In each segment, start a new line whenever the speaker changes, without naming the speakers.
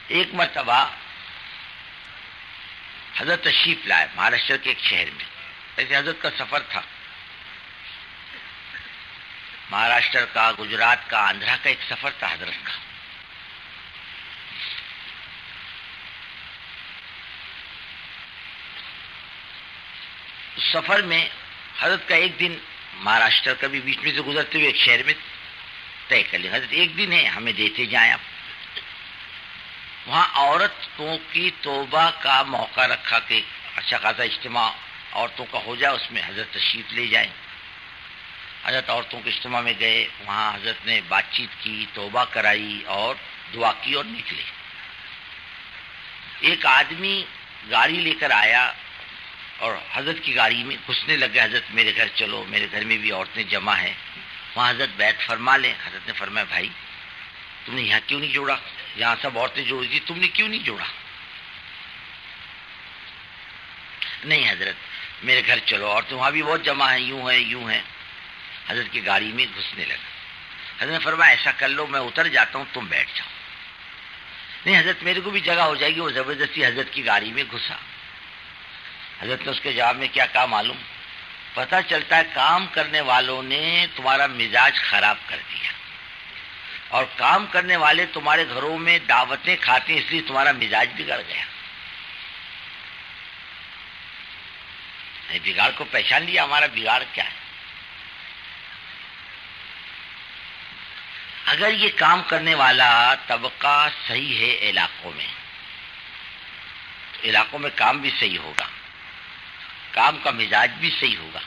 ایک مرتبہ حضرت تشریف لائے مہاراشٹر کے ایک شہر میں. ایسے حضرت کا سفر تھا، مہاراشٹر کا، گجرات کا، آندھرا کا ایک سفر تھا حضرت کا. اس سفر میں حضرت کا ایک دن مہاراشٹر کا بھی بیچ میں سے گزرتے ہوئے ایک شہر میں طے کر لیا. حضرت ایک دن ہے، ہمیں دیتے جائیں آپ. وہاں عورتوں کی توبہ کا موقع رکھا کہ اچھا خاصا اجتماع عورتوں کا ہو جائے، اس میں حضرت تشریف لے جائیں. حضرت عورتوں کے اجتماع میں گئے، وہاں حضرت نے بات چیت کی، توبہ کرائی اور دعا کی اور نکلے. ایک آدمی گاڑی لے کر آیا اور حضرت کی گاڑی میں گھسنے لگے. حضرت میرے گھر چلو، میرے گھر میں بھی عورتیں جمع ہیں، وہاں حضرت بیٹھ فرما لیں. حضرت نے فرمایا بھائی تم نے یہاں کیوں نہیں جوڑا؟ یہاں سب عورتیں جوڑی تھی، تم نے کیوں نہیں جوڑا؟ نہیں حضرت میرے گھر چلو، عورتیں وہاں بھی بہت جمع ہیں، یوں ہیں یوں ہیں. حضرت کی گاڑی میں گھسنے لگا. حضرت نے فرمایا ایسا کر لو میں اتر جاتا ہوں، تم بیٹھ جاؤ. نہیں حضرت میرے کو بھی جگہ ہو جائے گی. وہ زبردستی حضرت کی گاڑی میں گھسا. حضرت نے اس کے جواب میں کیا کہا معلوم؟ پتہ چلتا ہے کام کرنے والوں نے تمہارا مزاج خراب کر دیا، اور کام کرنے والے تمہارے گھروں میں دعوتیں کھاتے ہیں، اس لیے تمہارا مزاج بگڑ گیا. بگاڑ کو پہچان لیا، ہمارا بگاڑ کیا ہے. اگر یہ کام کرنے والا طبقہ صحیح ہے علاقوں میں، تو علاقوں میں کام بھی صحیح ہوگا، کام کا مزاج بھی صحیح ہوگا.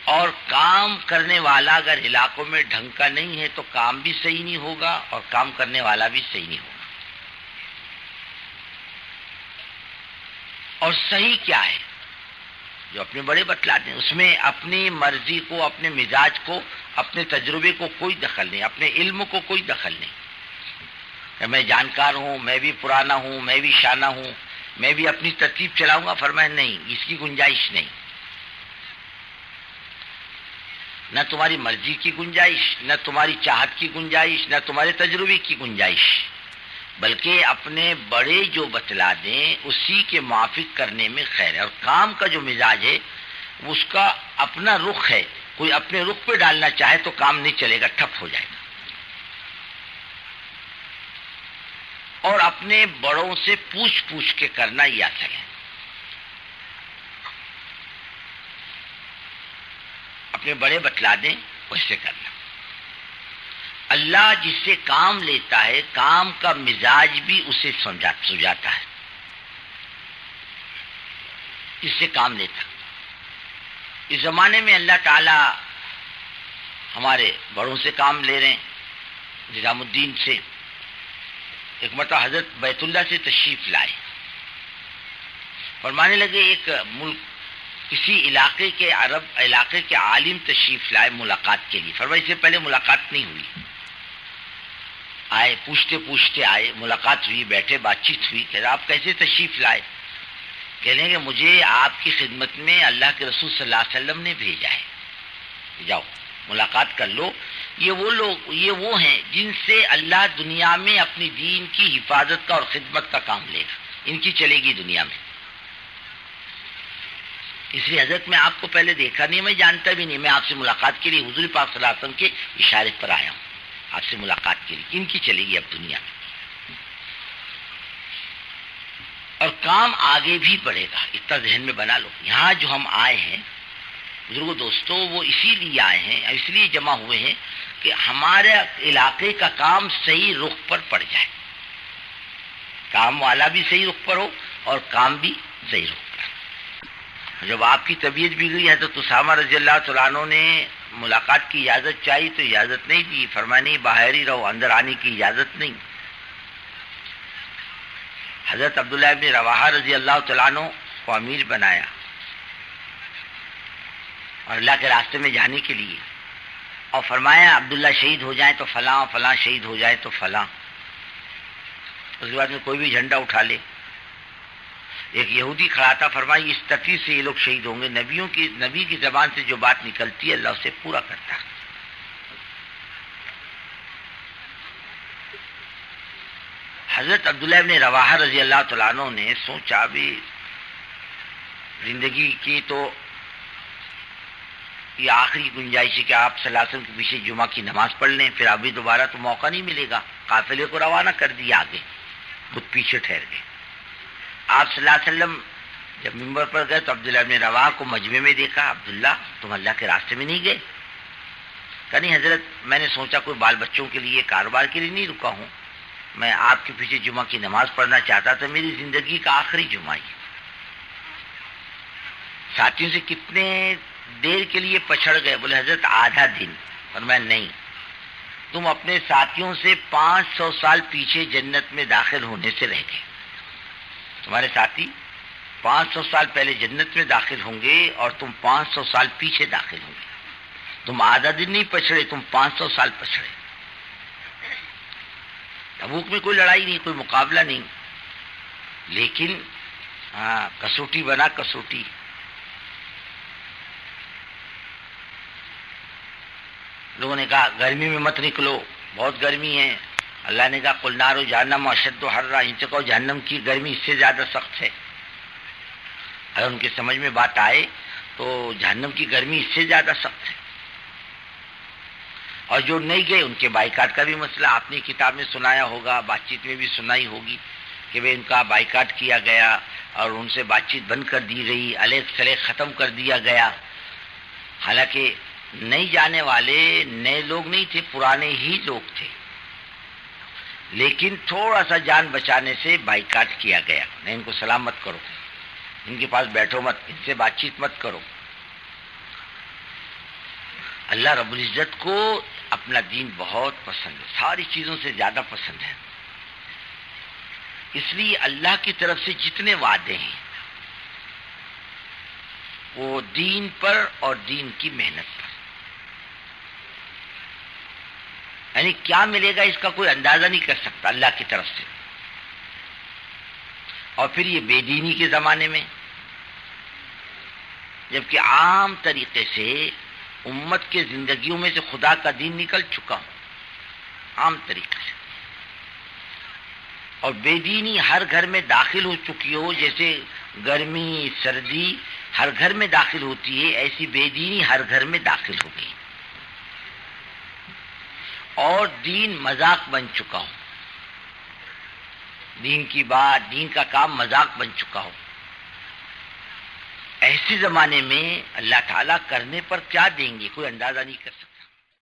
اور کام کرنے والا اگر علاقوں میں ڈھنگ کا نہیں ہے تو کام بھی صحیح نہیں ہوگا اور کام کرنے والا بھی صحیح نہیں ہوگا. اور صحیح کیا ہے جو اپنے بڑے بتلاتے ہیں، اس میں اپنی مرضی کو، اپنے مزاج کو، اپنے تجربے کو کوئی دخل نہیں، اپنے علم کو کوئی دخل نہیں کہ میں جانکار ہوں، میں بھی پرانا ہوں، میں بھی شانہ ہوں، میں بھی اپنی ترتیب چلاؤں گا. فرمایا نہیں، اس کی گنجائش نہیں. نہ تمہاری مرضی کی گنجائش، نہ تمہاری چاہت کی گنجائش، نہ تمہارے تجربے کی گنجائش، بلکہ اپنے بڑے جو بتلا دیں اسی کے موافق کرنے میں خیر ہے. اور کام کا جو مزاج ہے اس کا اپنا رخ ہے، کوئی اپنے رخ پہ ڈالنا چاہے تو کام نہیں چلے گا، ٹھپ ہو جائے گا. اور اپنے بڑوں سے پوچھ پوچھ کے کرنا یہ اصل ہے. اپنے بڑے بتلا دیں ویسے کرنا. اللہ جس سے کام لیتا ہے کام کا مزاج بھی اسے سمجھاتا ہے، جس سے کام لیتا. اس زمانے میں اللہ تعالی ہمارے بڑوں سے کام لے رہے ہیں. نظام الدین سے ایک مرتبہ حضرت بیت اللہ سے تشریف لائے، فرمانے لگے ایک ملک کسی علاقے کے عرب علاقے کے عالم تشریف لائے ملاقات کے لیے. فرمایا اس سے پہلے ملاقات نہیں ہوئی. آئے پوچھتے پوچھتے آئے، ملاقات ہوئی، بیٹھے بات چیت ہوئی. کہ آپ کیسے تشریف لائے؟ کہنے کہ مجھے آپ کی خدمت میں اللہ کے رسول صلی اللہ علیہ وسلم نے بھیجا ہے، جاؤ ملاقات کر لو. یہ وہ ہیں جن سے اللہ دنیا میں اپنی دین کی حفاظت کا اور خدمت کا کام لے گا، ان کی چلے گی دنیا میں. اس لیے حضرت میں آپ کو پہلے دیکھا نہیں، میں جانتا بھی نہیں. میں آپ سے ملاقات کے لیے حضور پاک صلی اللہ علیہ وسلم کے اشارے پر آیا ہوں، آپ سے ملاقات کے لیے. ان کی چلے گی اب دنیا میں، اور کام آگے بھی بڑھے گا. اتنا ذہن میں بنا لو. یہاں جو ہم آئے ہیں بزرگوں دوستوں، وہ اسی لیے آئے ہیں، اس لیے جمع ہوئے ہیں کہ ہمارے علاقے کا کام صحیح رخ پر پڑ جائے، کام والا بھی صحیح رخ پر ہو اور کام بھی صحیح رخ پر. جب آپ کی طبیعت بگڑی ہے تو اسامہ رضی اللہ تعالیٰ عنہ نے ملاقات کی اجازت چاہی تو اجازت نہیں دی. فرمایا نہیں، باہر ہی رہو، اندر آنے کی اجازت نہیں. حضرت عبداللہ ابن رواحہ رضی اللہ تعالیٰ عنہ کو امیر بنایا اور اللہ کے راستے میں جانے کے لیے، اور فرمایا عبداللہ شہید ہو جائیں تو فلاں، فلاں شہید ہو جائے تو فلاں. اس کے بعد میں کوئی بھی جھنڈا اٹھا لے. ایک یہودی کھڑا تھا، فرمایا اس ترتیب سے یہ لوگ شہید ہوں گے. نبی کی زبان سے جو بات نکلتی ہے اللہ اسے پورا کرتا ہے. حضرت عبداللہ ابن رواحہ رضی اللہ تعالیٰ عنہ نے سوچا بھی زندگی کی تو یہ آخری گنجائش ہے کہ آپ صلی اللہ علیہ وسلم کے پیچھے جمعہ کی نماز پڑھ لیں، پھر ابھی دوبارہ تو موقع نہیں ملے گا. قافلے کو روانہ کر دیا آگے، خود پیچھے ٹھہر گئے. آپ صلی اللہ علیہ وسلم جب ممبر پر گئے تو عبداللہ ابن رواحہ کو مجمع میں دیکھا. عبداللہ تم اللہ کے راستے میں نہیں گئے؟ کہ نہیں حضرت، میں نے سوچا کوئی بال بچوں کے لیے کاروبار کے لیے نہیں رکا ہوں، میں آپ کے پیچھے جمعہ کی نماز پڑھنا چاہتا تھا، میری زندگی کا آخری جمعہ ہی. ساتھیوں سے کتنے دیر کے لیے پچھڑ گئے؟ بولے حضرت آدھا دن. اور میں نہیں، تم اپنے ساتھیوں سے 500 سال پیچھے جنت میں داخل ہونے سے رہ گئے. تمہارے ساتھی 500 سال پہلے جنت میں داخل ہوں گے اور تم 500 سال پیچھے داخل ہوں گے. تم آدھا دن نہیں پچھڑے، تم 500 سال پچھڑے. تبوک میں کوئی لڑائی نہیں، کوئی مقابلہ نہیں، لیکن کسوٹی بنا کسوٹی. لوگوں نے کہا گرمی میں مت نکلو، بہت گرمی ہے. اللہ نے کہا قل نار جہنم اشد حرا، ان سے کہو جہنم کی گرمی اس سے زیادہ سخت ہے. اگر ان کی سمجھ میں بات آئے تو جہنم کی گرمی اس سے زیادہ سخت ہے. اور جو نہیں گئے ان کے بائیکاٹ کا بھی مسئلہ آپ نے کتاب میں سنایا ہوگا، بات چیت میں بھی سنائی ہوگی کہ ان کا بائیکاٹ کیا گیا اور ان سے بات چیت بند کر دی گئی، علیق سلیق ختم کر دیا گیا. حالانکہ نہیں جانے والے نئے لوگ نہیں تھے، پرانے ہی لوگ تھے، لیکن تھوڑا سا جان بچانے سے بائیکاٹ کیا گیا. نہیں ان کو سلام مت کرو، ان کے پاس بیٹھو مت، ان سے بات چیت مت کرو. اللہ رب العزت کو اپنا دین بہت پسند ہے، ساری چیزوں سے زیادہ پسند ہے. اس لیے اللہ کی طرف سے جتنے وعدے ہیں وہ دین پر اور دین کی محنت پر. یعنی کیا ملے گا اس کا کوئی اندازہ نہیں کر سکتا اللہ کی طرف سے. اور پھر یہ بے دینی کے زمانے میں، جبکہ عام طریقے سے امت کے زندگیوں میں سے خدا کا دین نکل چکا ہوں عام طریقے سے، اور بے دینی ہر گھر میں داخل ہو چکی ہو. جیسے گرمی سردی ہر گھر میں داخل ہوتی ہے، ایسی بے دینی ہر گھر میں داخل ہو گئی اور دین مذاق بن چکا ہو. دین کی بات، دین کا کام مذاق بن چکا ہو. ایسے زمانے میں اللہ تعالیٰ کرنے پر کیا دیں گے کوئی اندازہ نہیں کر سکتا.